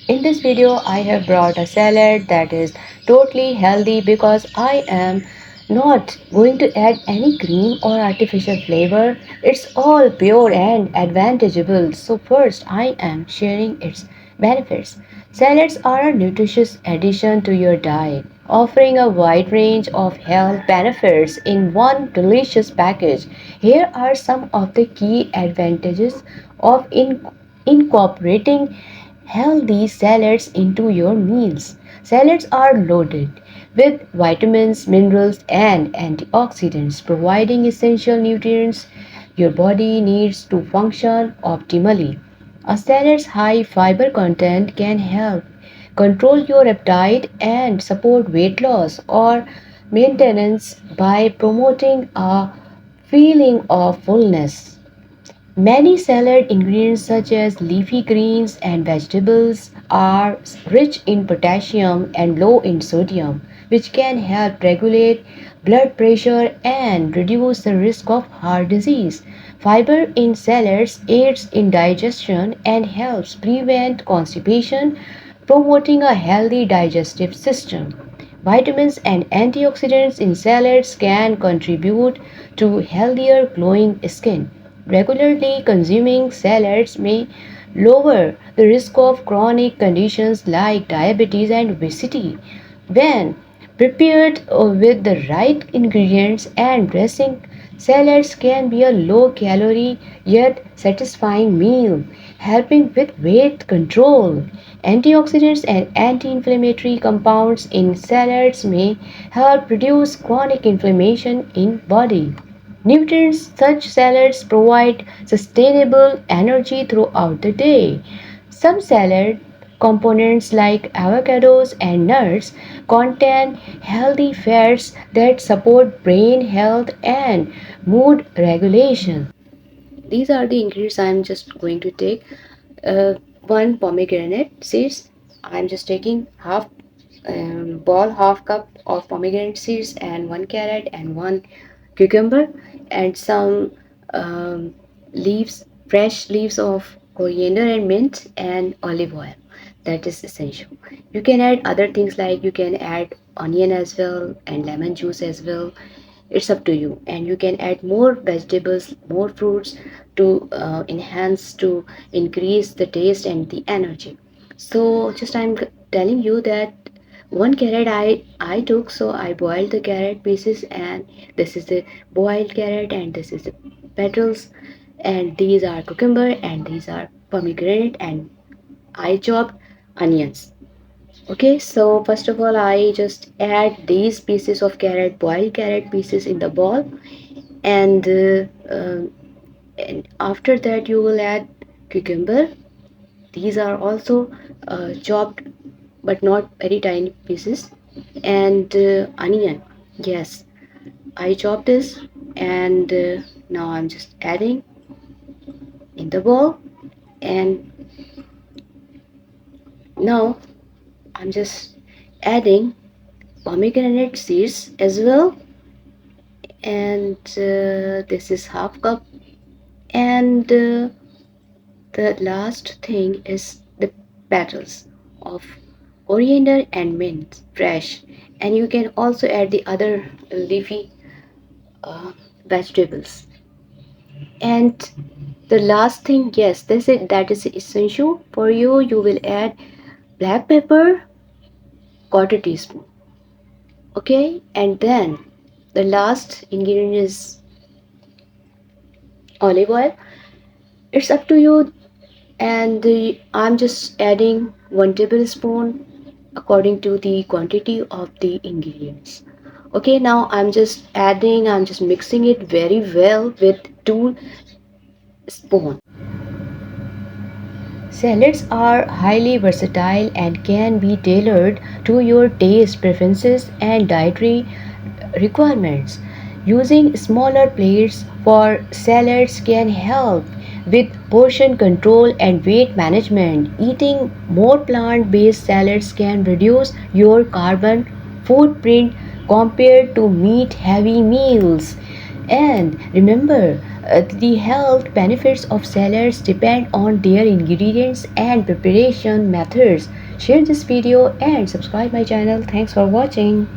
In this video, I have brought a salad that is totally healthy because I am not going to add any cream or artificial flavor. It's all pure and advantageable. So first, I am sharing its benefits. Salads are a nutritious addition to your diet, offering a wide range of health benefits in one delicious package. Here are some of the key advantages of incorporating healthy salads into your meals. Salads are loaded with vitamins, minerals, and antioxidants, providing essential nutrients your body needs to function optimally. A salad's high fiber content can help control your appetite and support weight loss or maintenance by promoting a feeling of fullness. Many salad ingredients such as leafy greens and vegetables are rich in potassium and low in sodium, which can help regulate blood pressure and reduce the risk of heart disease. Fiber in salads aids in digestion and helps prevent constipation, promoting a healthy digestive system. Vitamins and antioxidants in salads can contribute to healthier glowing skin. Regularly consuming salads may lower the risk of chronic conditions like diabetes and obesity. When prepared with the right ingredients and dressing, salads can be a low calorie yet satisfying meal, helping with weight control. Antioxidants and anti inflammatory compounds in salads may help reduce chronic inflammation in body. Nutrients such salads provide sustainable energy throughout the day. Some salad components like avocados and nuts contain healthy fats that support brain health and mood regulation. These are the ingredients I'm just going to take. One pomegranate seeds. I'm just taking half cup of pomegranate seeds and one carrot and one cucumber and some leaves, fresh leaves of coriander and mint and olive oil. That is essential. You can add other things like you can add onion as well and lemon juice as well. It's up to you, and you can add more vegetables, more fruits to enhance, to increase the taste and the energy. So just I'm telling you that one carrot I took, so I boiled the carrot pieces, and this is the boiled carrot and this is the petals, and these are cucumber and these are pomegranate, and I chopped onions. Okay, so first of all, I just add these pieces of carrot, boiled carrot pieces in the bowl, and, and after that you will add cucumber. These are also chopped, but not very tiny pieces, and onion. Yes, I chopped this, and now I'm just adding in the bowl, and now I'm just adding pomegranate seeds as well, and this is half cup, and the last thing is the petals of coriander and mint fresh, and you can also add the other leafy uh, vegetables. And the last thing, yes, that is essential for you. You will add black pepper, quarter teaspoon. Okay, and then the last ingredient is olive oil. It's up to you, and I'm just adding 1 tablespoon according to the quantity of the ingredients. Okay, now I'm just mixing it very well with 2 spoons. Salads are highly versatile and can be tailored to your taste preferences and dietary requirements. Using smaller plates for salads can help with portion control and weight management. Eating more plant based salads can reduce your carbon footprint compared to meat heavy meals. And remember, The health benefits of salads depend on their ingredients and preparation methods. Share this video and subscribe my channel. Thanks for watching.